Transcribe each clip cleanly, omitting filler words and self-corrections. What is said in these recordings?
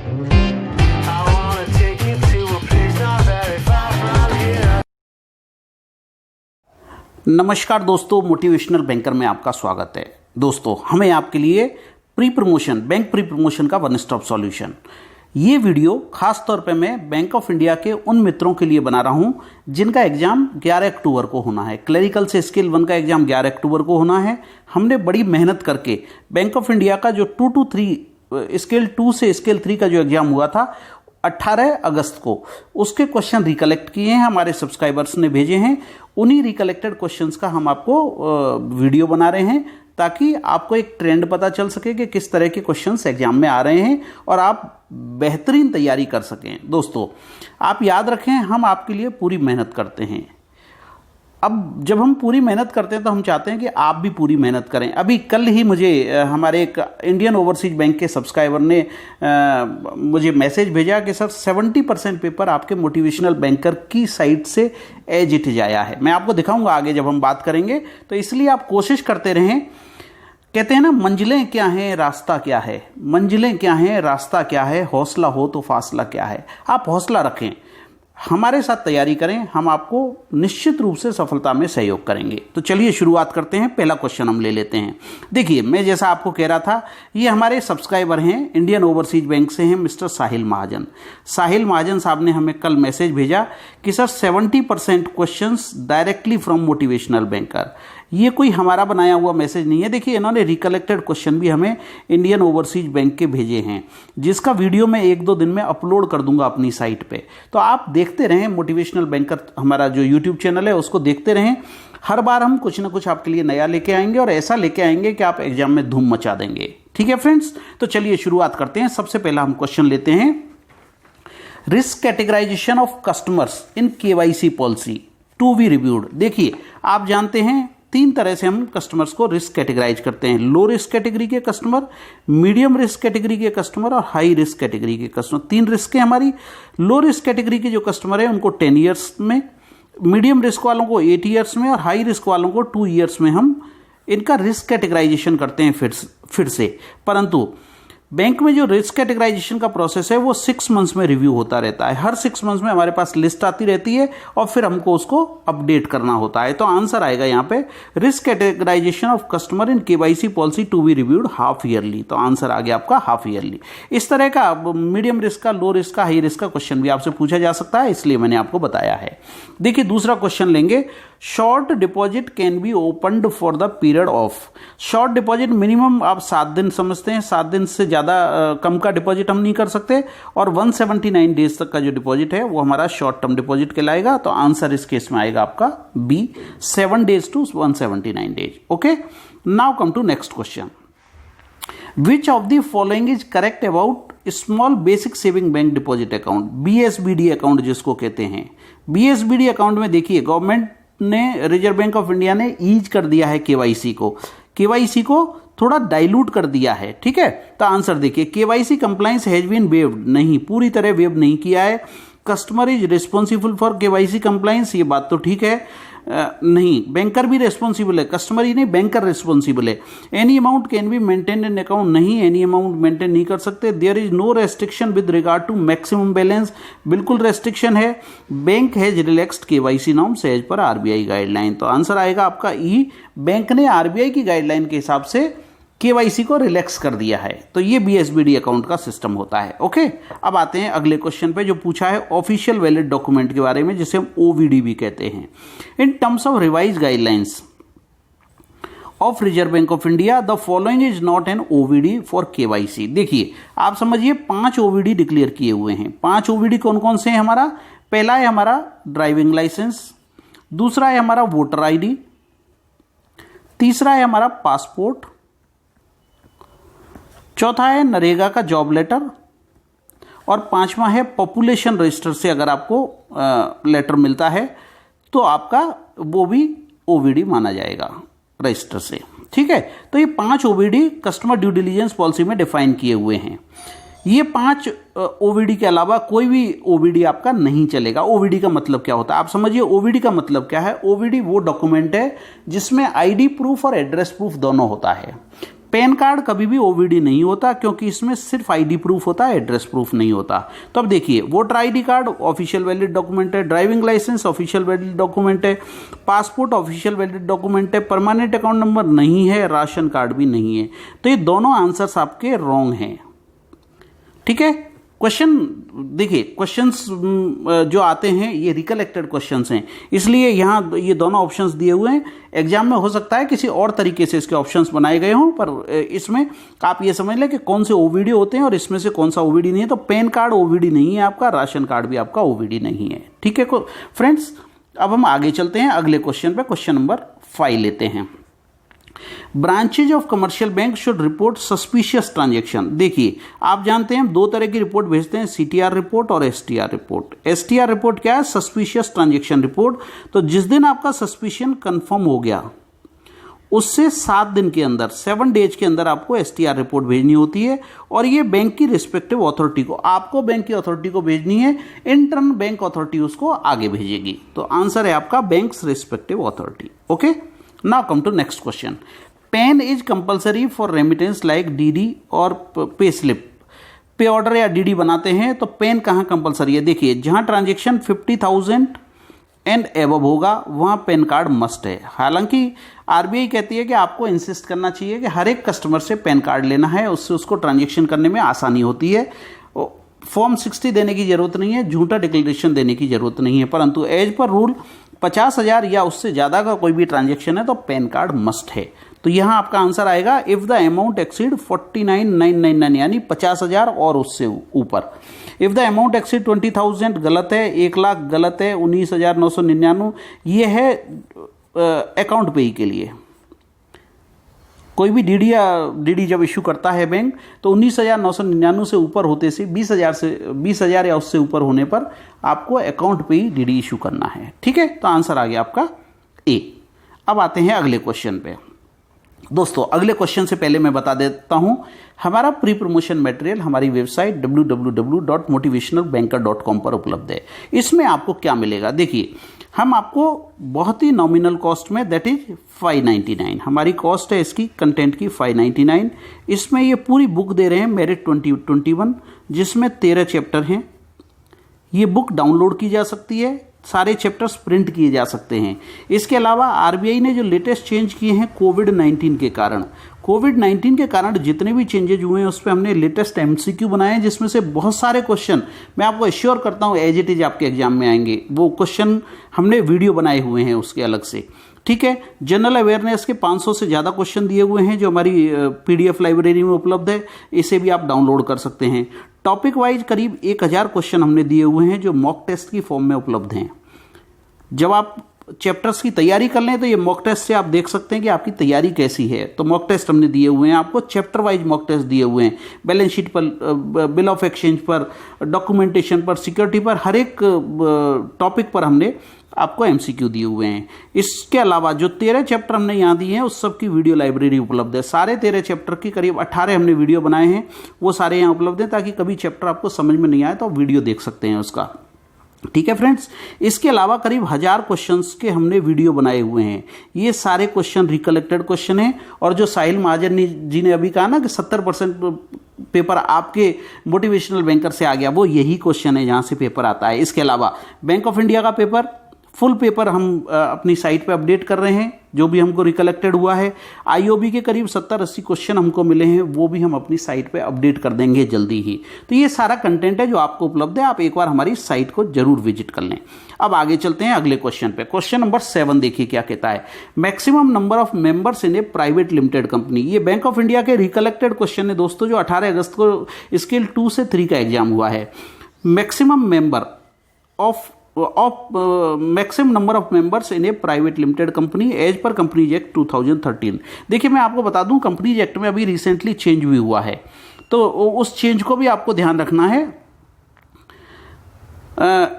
I wanna take you to a place not very far from here. नमस्कार दोस्तों, motivational banker में आपका स्वागत है। दोस्तों, हमें आपके लिए pre promotion, bank pre promotion का वन स्टॉप सॉल्यूशन, ये वीडियो खास तौर पे मैं बैंक ऑफ इंडिया के उन मित्रों के लिए बना रहा हूं जिनका एग्जाम 11 अक्टूबर को होना है। क्लरिकल से स्केल 1 का एग्जाम 11 अक्टूबर को होना है। हमने बड़ी मेहनत करके बैंक ऑफ इंडिया का जो 2 to 3 स्केल 2 से स्केल 3 का जो एग्जाम हुआ था 18 अगस्त को, उसके क्वेश्चन रिकलेक्ट किए हैं, हमारे सब्सक्राइबर्स ने भेजे हैं। उन्हीं रिकलेक्टेड क्वेश्चंस का हम आपको वीडियो बना रहे हैं ताकि आपको एक ट्रेंड पता चल सके कि किस तरह के क्वेश्चंस एग्जाम में आ रहे हैं और आप बेहतरीन तैयारी कर सकें। दोस्तों, आप याद रखें, हम आपके लिए पूरी मेहनत करते हैं। अब जब हम पूरी मेहनत करते हैं तो हम चाहते हैं कि आप भी पूरी मेहनत करें। अभी कल ही मुझे हमारे एक इंडियन ओवरसीज बैंक के सब्सक्राइबर ने मुझे मैसेज भेजा कि सर 70% पेपर आपके मोटिवेशनल बैंकर की साइट से एज इट इज आया है। मैं आपको दिखाऊंगा आगे जब हम बात करेंगे, तो इसलिए आप कोशिश करते रहें। कहते हैं ना, मंजिलें क्या हैं, रास्ता क्या है। मंजिलें क्या हैं, रास्ता क्या है, हौसला हो तो फासला क्या है। आप हौसला रखें, हमारे साथ तैयारी करें, हम आपको निश्चित रूप से सफलता में सहयोग करेंगे। तो चलिए शुरुआत करते हैं। पहला क्वेश्चन हम ले लेते हैं। देखिए, मैं जैसा आपको कह रहा था, ये हमारे सब्सक्राइबर हैं, इंडियन ओवरसीज बैंक से हैं, मिस्टर साहिल महाजन। साहिल महाजन साहब ने हमें कल मैसेज भेजा कि sir 70% questions directly from motivational banker. ये कोई हमारा बनाया हुआ मैसेज नहीं है। देखिए, इन्होंने रिकलेक्टेड क्वेश्चन भी हमें इंडियन ओवरसीज बैंक के भेजे हैं, जिसका वीडियो मैं 1-2 दिन में अपलोड कर दूंगा अपनी साइट पे। तो आप देखते रहें, मोटिवेशनल बैंकर हमारा जो यूट्यूब चैनल है उसको देखते रहें। हर बार हम कुछ ना कुछ आपके लिए नया लेके आएंगे और ऐसा लेके आएंगे कि आप एग्जाम में धूम मचा देंगे। ठीक है फ्रेंड्स, तो चलिए शुरुआत करते हैं। सबसे पहला हम क्वेश्चन लेते हैं, risk categorisation of customers in KYC policy to be reviewed. देखिए, आप जानते हैं 3 तरह से हम कस्टमर्स को रिस्क कैटेगराइज करते हैं। लो रिस्क कैटेगरी के कस्टमर, मीडियम रिस्क कैटेगरी के कस्टमर और हाई रिस्क कैटेगरी के कस्टमर। 3 रिस्क है हमारी। लो रिस्क कैटेगरी के जो कस्टमर है उनको 10 ईयर्स में, मीडियम रिस्क वालों को 8 ईयर्स में और हाई रिस्क वालों को 2 ईयर्स में हम इनका रिस्क कैटेगराइजेशन करते हैं फिर से। परंतु बैंक में जो रिस्क कैटेगराइजेशन का प्रोसेस है वो 6 मंथ्स में रिव्यू होता रहता है। हर 6 मंथ्स में हमारे पास लिस्ट आती रहती है और फिर हमको उसको अपडेट करना होता है। तो आंसर आएगा यहाँ पे, risk categorisation of customer in KYC policy to be reviewed half yearly. तो आंसर आ गया आपका हाफ ईयरली। इस तरह का मीडियम रिस्क का, लो रिस्क का, हाई रिस्क का क्वेश्चन भी आपसे पूछा जा सकता है, इसलिए मैंने आपको बताया है। देखिए, दूसरा क्वेश्चन लेंगे, short deposit can be opened for the period of. Short deposit minimum आप 7 दिन समझते हैं, 7 दिन से ज़्यादा कम का डिपॉजिट हम नहीं कर सकते, और 179 डेज तक का जो डिपॉजिट है वो हमारा शॉर्ट टर्म डिपॉजिट कहलाएगा। तो आंसर इस केस में आएगा आपका B, 7 days to 179 days। Okay, now come to next question, which of the following is correct about small basic saving bank deposit account, BSBD account जिसको कहते हैं। BSBD अकाउंट में देखिए, गवर्नमेंट ने, रिजर्व बैंक ऑफ इंडिया ने ease कर दिया है केवाईसी को थोड़ा डाइल्यूट कर दिया है। ठीक है, तो आंसर देखिए, KYC compliance has been waived, नहीं, पूरी तरह वेव नहीं किया है। Customer is responsible for KYC compliance, ये बात तो ठीक है। नहीं, बैंकर भी रिस्पॉन्सिबल है, कस्टमर ही नहीं, बैंकर रिस्पॉन्सिबल है। Any amount can be maintain in account, नहीं, एनी अमाउंट मेंटेन नहीं कर सकते। There is no restriction with regard to maximum balance, बिल्कुल रेस्ट्रिक्शन है। Bank has relaxed KYC norms as per RBI guideline. तो answer आएगा आपका ई, बैंक ने आरबीआई की गाइडलाइन के हिसाब से केवाईसी को रिलैक्स कर दिया है। तो ये BSBD अकाउंट का सिस्टम होता है। ओके, अब आते हैं अगले क्वेश्चन पे जो पूछा है ऑफिशियल वैलिड डॉक्यूमेंट के बारे में, जिसे हम OVD भी कहते हैं। In terms of revise guidelines of reserve bank of India, the following is not an OVD for KYC। देखिए, आप समझिए 5 OVD डिक्लेयर किए हुए हैं। 5 OVD कौन कौन से हैं हमारा? पहला है हमारा ड्राइविंग लाइसेंस, दूसरा है हमारा वोटर ID, तीसरा है हमारा पासपोर्ट, चौथा है नरेगा का जॉब लेटर, और 5वां है पॉपुलेशन रजिस्टर से अगर आपको लेटर मिलता है तो आपका वो भी OVD माना जाएगा रजिस्टर से। ठीक है, तो ये 5 OVD customer due diligence policy में डिफाइन किए हुए हैं। ये 5 OVD के अलावा कोई भी OVD आपका नहीं चलेगा। OVD का मतलब क्या होता है आप समझिए। OVD का मतलब क्या है? OVD वो डॉक्यूमेंट है जिसमें ID प्रूफ और एड्रेस प्रूफ दोनों होता है। पैन कार्ड कभी भी ओवीडी नहीं होता, क्योंकि इसमें सिर्फ आईडी प्रूफ होता है, एड्रेस प्रूफ नहीं होता। तो अब देखिए, voter ID card official valid document है, driving licence official valid document है, पासपोर्ट ऑफिशियल वैलिड डॉक्यूमेंट है, परमानेंट अकाउंट नंबर नहीं है, राशन कार्ड भी नहीं है। तो ये दोनों आंसर्स आपके रॉन्ग हैं। ठीक है, क्वेश्चन देखिए, क्वेश्चंस जो आते हैं ये रिकलेक्टेड क्वेश्चंस हैं, इसलिए यहाँ ये दोनों ऑप्शंस दिए हुए हैं। एग्जाम में हो सकता है किसी और तरीके से इसके ऑप्शंस बनाए गए हों, पर इसमें आप ये समझ लें कि कौन से ओवीडी होते हैं और इसमें से कौन सा ओवीडी नहीं है। तो पैन कार्ड ओवीडी नहीं है आपका, राशन कार्ड भी आपका ओवीडी नहीं है। ठीक है फ्रेंड्स, अब हम आगे चलते हैं अगले क्वेश्चन पे। क्वेश्चन नंबर 5 लेते हैं। Branches of commercial bank should report suspicious transaction. देखिए, आप जानते हैं हम दो तरह की रिपोर्ट भेजते हैं, सीटीआर रिपोर्ट और एसटीआर रिपोर्ट। एसटीआर रिपोर्ट क्या है? Suspicious transaction report. तो जिस दिन आपका सस्पिशन कंफर्म हो गया उससे 7 दिन के अंदर, 7 डेज के अंदर आपको एसटीआर रिपोर्ट भेजनी होती है, और ये बैंक की रिस्पेक्टिव अथॉरिटी को, आपको बैंक की अथॉरिटी को भेजनी है, इंटर्न बैंक अथॉरिटी उसको आगे भेजेगी। तो आंसर है आपका banks respective authority. Okay, now come to next question. PAN is compulsory for remittance like DD और पे स्लिप। पे ऑर्डर या डीडी बनाते हैं तो पैन कहाँ कंपलसरी है? देखिए, जहां ट्रांजेक्शन 50,000 एंड एबव होगा वहां पैन कार्ड मस्ट है। हालांकि आरबीआई कहती है कि आपको इंसिस्ट करना चाहिए कि हर एक कस्टमर से पैन कार्ड लेना है, उससे उसको ट्रांजेक्शन करने में आसानी होती है। फॉर्म 60 देने की जरूरत नहीं है, झूठा डिक्लेरेशन देने की जरूरत नहीं है, परंतु एज पर रूल 50,000 या उससे ज़्यादा का कोई भी ट्रांजेक्शन है तो पैन कार्ड मस्ट है। तो यहाँ आपका आंसर आएगा इफ़ द अमाउंट एक्सीड 49,999, यानी 50,000 और उससे ऊपर। इफ़ द अमाउंट एक्सीड 20,000 गलत है, 1,00,000 गलत है, 19,999 ये है अकाउंट पेई के लिए। कोई भी डीडी जब इशू करता है बैंक तो 19,999 से ऊपर होते से 20,000 या उससे ऊपर होने पर आपको अकाउंट पे ही डीडी इशू करना है। ठीक है, तो आंसर आ गया आपका ए। अब आते हैं अगले क्वेश्चन पे। दोस्तों, अगले क्वेश्चन से पहले मैं बता देता हूं, हमारा प्री प्रमोशन मटेरियल हमारी वेबसाइट www.motivationalbanker.com पर उपलब्ध है। इसमें आपको क्या मिलेगा? देखिए, हम आपको बहुत ही नॉमिनल कॉस्ट में, दैट इज 599, हमारी कॉस्ट है इसकी कंटेंट की 599। इसमें ये पूरी बुक दे रहे हैं मेरिट 2021, जिसमें 13 चैप्टर हैं। ये बुक डाउनलोड की जा सकती है, सारे चैप्टर्स प्रिंट किए जा सकते हैं। इसके अलावा आरबीआई ने जो लेटेस्ट चेंज किए हैं कोविड-19 के कारण जितने भी चेंजेज हुए हैं उस पर हमने लेटेस्ट एमसीक्यू बनाए हैं, जिसमें से बहुत सारे क्वेश्चन मैं आपको एश्योर करता हूं एज इट इज आपके एग्जाम में आएंगे। वो क्वेश्चन हमने वीडियो बनाए हुए हैं उसके अलग से। ठीक है, जनरल अवेयरनेस के 500 से ज़्यादा क्वेश्चन दिए हुए हैं जो हमारी पीडीएफ लाइब्रेरी में उपलब्ध है, इसे भी आप डाउनलोड कर सकते हैं। टॉपिक वाइज करीब 1000 क्वेश्चन हमने दिए हुए हैं जो मॉक टेस्ट की फॉर्म में उपलब्ध हैं। जब आप चैप्टर्स की तैयारी कर लें तो ये मॉक टेस्ट से आप देख सकते हैं कि आपकी तैयारी कैसी है। तो मॉक टेस्ट हमने दिए हुए हैं आपको, चैप्टर वाइज मॉक टेस्ट दिए हुए हैं, बैलेंस शीट पर, बिल ऑफ एक्सचेंज पर, डॉक्यूमेंटेशन पर, सिक्योरिटी पर, हर एक टॉपिक पर हमने आपको एमसीक्यू दिए हुए हैं। इसके अलावा जो 13 चैप्टर हमने यहाँ दिए हैं उस सब की वीडियो लाइब्रेरी उपलब्ध है। सारे 13 चैप्टर की करीब 18 हमने वीडियो बनाए हैं, वो सारे यहाँ उपलब्ध हैं, ताकि कभी चैप्टर आपको समझ में नहीं आए तो आप वीडियो देख सकते हैं उसका। ठीक है फ्रेंड्स, इसके अलावा करीब 1000 क्वेश्चंस के हमने वीडियो बनाए हुए हैं। ये सारे क्वेश्चन रिकलेक्टेड क्वेश्चन हैं, और जो साहिल महाजन जी ने अभी कहा ना कि 70% पेपर आपके मोटिवेशनल बैंकर से आ गया, वो यही क्वेश्चन है जहां से पेपर आता है। इसके अलावा बैंक ऑफ इंडिया का पेपर, फुल पेपर हम अपनी साइट पे अपडेट कर रहे हैं, जो भी हमको रिकलेक्टेड हुआ है। आईओबी के करीब 70-80 क्वेश्चन हमको मिले हैं, वो भी हम अपनी साइट पे अपडेट कर देंगे जल्दी ही। तो ये सारा कंटेंट है जो आपको उपलब्ध है, आप एक बार हमारी साइट को जरूर विजिट कर लें। अब आगे चलते हैं अगले क्वेश्चन पे। क्वेश्चन नंबर 7 देखिए क्या कहता है। Maximum number of members in a private limited company. ये बैंक ऑफ इंडिया के रिकलेक्टेड क्वेश्चन है दोस्तों, जो 18 अगस्त को स्केल 2 से 3 का एग्जाम हुआ है। Maximum number of members in a private limited company as per companies act 2013। देखिए, मैं आपको बता दूं, कंपनीज एक्ट में अभी रिसेंटली चेंज भी हुआ है, तो उस चेंज को भी आपको ध्यान रखना है।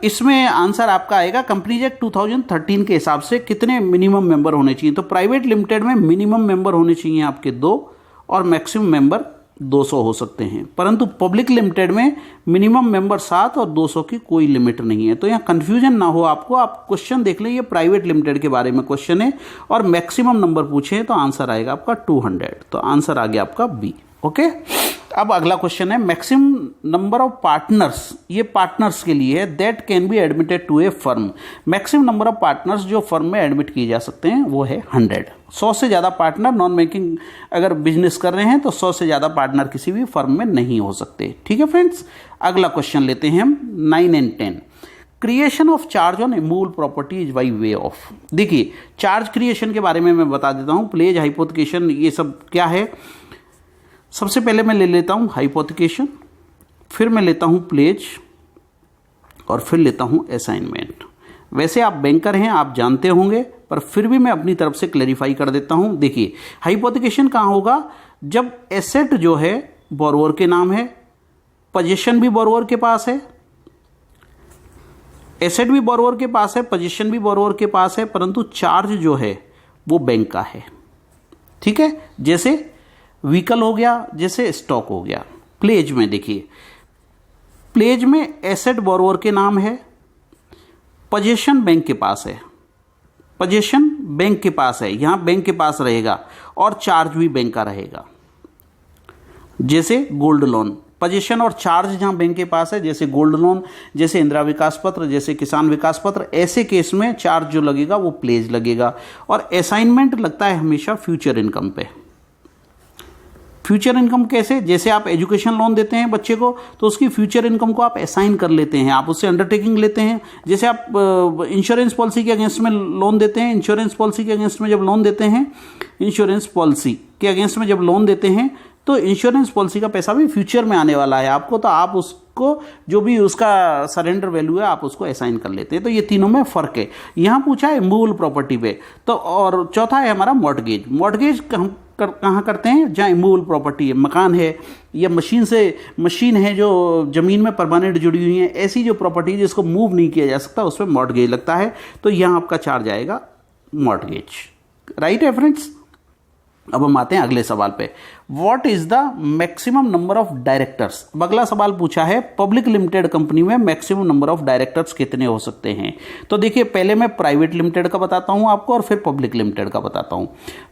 इसमें आंसर आपका आएगा कंपनीज एक्ट 2013 के हिसाब से कितने मिनिमम मेंबर होने चाहिए। तो प्राइवेट लिमिटेड में मिनिमम मेंबर होने चाहिए आपके 2 और मैक्सिमम मेंबर 200 हो सकते हैं, परंतु पब्लिक लिमिटेड में मिनिमम मेंबर 7 और 200 की कोई लिमिट नहीं है। तो यहाँ कंफ्यूजन ना हो आपको, आप क्वेश्चन देख लें, ये प्राइवेट लिमिटेड के बारे में क्वेश्चन है और मैक्सिमम नंबर पूछे हैं तो आंसर आएगा आपका 200। तो आंसर आ गया आपका बी। ओके, अब अगला क्वेश्चन है मैक्सिमम नंबर ऑफ पार्टनर्स, ये पार्टनर्स के लिए है, that can be admitted to a firm. Maximum number of partners जो फर्म में एडमिट किए जा सकते हैं वो है 100। 100 से ज़्यादा पार्टनर नॉन बैंकिंग अगर बिजनेस कर रहे हैं तो 100 से ज़्यादा पार्टनर किसी भी फर्म में नहीं हो सकते। ठीक है फ्रेंड्स, अगला क्वेश्चन लेते हैं हम 9 and 10। Creation of charge on immovable property is by way of. देखिए, चार्ज क्रिएशन के बारे में मैं बता देता हूँ, प्लेज, हाइपोथिकेशन, ये सब क्या है। सबसे पहले मैं ले लेता हूं हाइपोथिकेशन, फिर मैं लेता हूं प्लेज और फिर लेता हूं असाइनमेंट। वैसे आप बैंकर हैं, आप जानते होंगे, पर फिर भी मैं अपनी तरफ से क्लैरिफाई कर देता हूं। देखिए, हाइपोथिकेशन कहां होगा, जब एसेट जो है बोरोवर के नाम है, पोजीशन भी बोरोवर के पास है, एसेट भी बोरोवर के पास है, पोजीशन भी बोरोवर के पास है, परंतु चार्ज जो है वो बैंक का है। ठीक है, जैसे व्हीकल हो गया, जैसे स्टॉक हो गया। प्लेज में देखिए, प्लेज में एसेट बोरोवर के नाम है, पोजीशन बैंक के पास है, पोजीशन बैंक के पास है, यहां बैंक के पास रहेगा और चार्ज भी बैंक का रहेगा। जैसे गोल्ड लोन, पोजीशन और चार्ज जहां बैंक के पास है, जैसे गोल्ड लोन, जैसे इंदिरा विकास पत्र, जैसे किसान विकास पत्र, ऐसे केस में चार्ज जो लगेगा वो प्लेज लगेगा। और असाइनमेंट लगता है हमेशा फ्यूचर इनकम पे। फ्यूचर इनकम कैसे, जैसे आप एजुकेशन लोन देते हैं बच्चे को तो उसकी फ्यूचर इनकम को आप असाइन कर लेते हैं, आप उससे अंडरटेकिंग लेते हैं। जैसे आप इंश्योरेंस पॉलिसी के अगेंस्ट में लोन देते हैं, इंश्योरेंस पॉलिसी के अगेंस्ट में जब लोन देते हैं, इंश्योरेंस पॉलिसी के अगेंस्ट में जब लोन देते हैं तो इंश्योरेंस पॉलिसी का पैसा भी फ्यूचर में आने वाला है आपको, तो आप उसको जो भी उसका सरेंडर वैल्यू है आप उसको असाइन कर लेते हैं। तो ये तीनों में फर्क है। यहाँ पूछा है मूवेबल प्रॉपर्टी पे, तो और चौथा है हमारा मॉर्टगेज। मॉर्टगेज हम कहाँ करते हैं, जहाँ इमूवेबल प्रॉपर्टी है, मकान है या मशीन है जो ज़मीन में परमानेंट जुड़ी हुई है, ऐसी जो प्रॉपर्टी है जिसको मूव नहीं किया जा सकता, उसमें मॉर्टगेज लगता है। तो यहाँ आपका चार्ज आएगा मॉर्टगेज। राइट है फ्रेंड्स। अब हम आते हैं अगले सवाल पे, what is the maximum number of directors. अगला सवाल पूछा है पब्लिक लिमिटेड कंपनी में मैक्सिमम नंबर ऑफ डायरेक्टर्स कितने हो सकते हैं। तो देखिए, पहले मैं प्राइवेट लिमिटेड का बताता हूं आपको और फिर पब्लिक लिमिटेड का बताता हूं।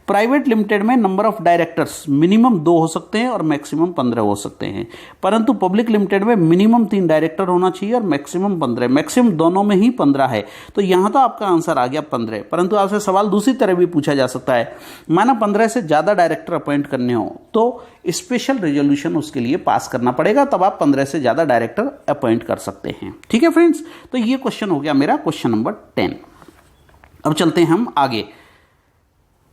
प्राइवेट लिमिटेड में नंबर ऑफ डायरेक्टर्स मिनिमम 2 हो सकते हैं और मैक्सिमम 15 हो सकते हैं, परंतु पब्लिक लिमिटेड में मिनिमम 3 डायरेक्टर होना चाहिए और मैक्सिमम 15। मैक्सिमम दोनों में ही 15 है, तो यहां तो आपका आंसर आ गया 15। परंतु आपसे सवाल दूसरी तरह भी पूछा जा सकता है, माना 15 से ज्यादा डायरेक्टर अपॉइंट करने हो तो स्पेशल रेजोल्यूशन उसके लिए पास करना पड़ेगा, तब आप 15 से ज्यादा डायरेक्टर अपॉइंट कर सकते हैं। ठीक है फ्रेंड्स, तो ये क्वेश्चन हो गया मेरा क्वेश्चन नंबर 10। अब चलते हैं हम आगे।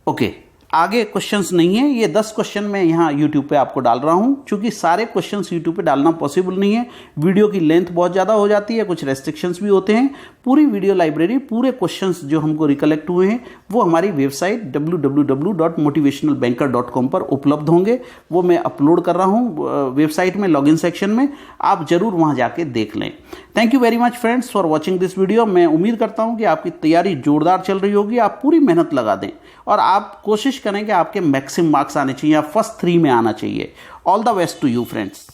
ओके, आगे क्वेश्चंस नहीं है, ये 10 क्वेश्चन मैं यहाँ YouTube पे आपको डाल रहा हूँ, क्योंकि सारे क्वेश्चंस YouTube पे डालना पॉसिबल नहीं है, वीडियो की लेंथ बहुत ज़्यादा हो जाती है, कुछ रेस्ट्रिक्शंस भी होते हैं। पूरी वीडियो लाइब्रेरी, पूरे क्वेश्चंस जो हमको रिकलेक्ट हुए हैं वो हमारी वेबसाइट www.motivationalbanker.com पर उपलब्ध होंगे। वो मैं अपलोड कर रहा हूँ वेबसाइट में, लॉगिन सेक्शन में, आप जरूर वहाँ जाके देख लें। Thank you very much friends for watching this video. मैं उम्मीद करता हूँ कि आपकी तैयारी जोरदार चल रही होगी, आप पूरी मेहनत लगा दें और आप कोशिश करें कि आपके मैक्सिमम मार्क्स आने चाहिए, आप फर्स्ट 3 में आना चाहिए। All the best to you friends.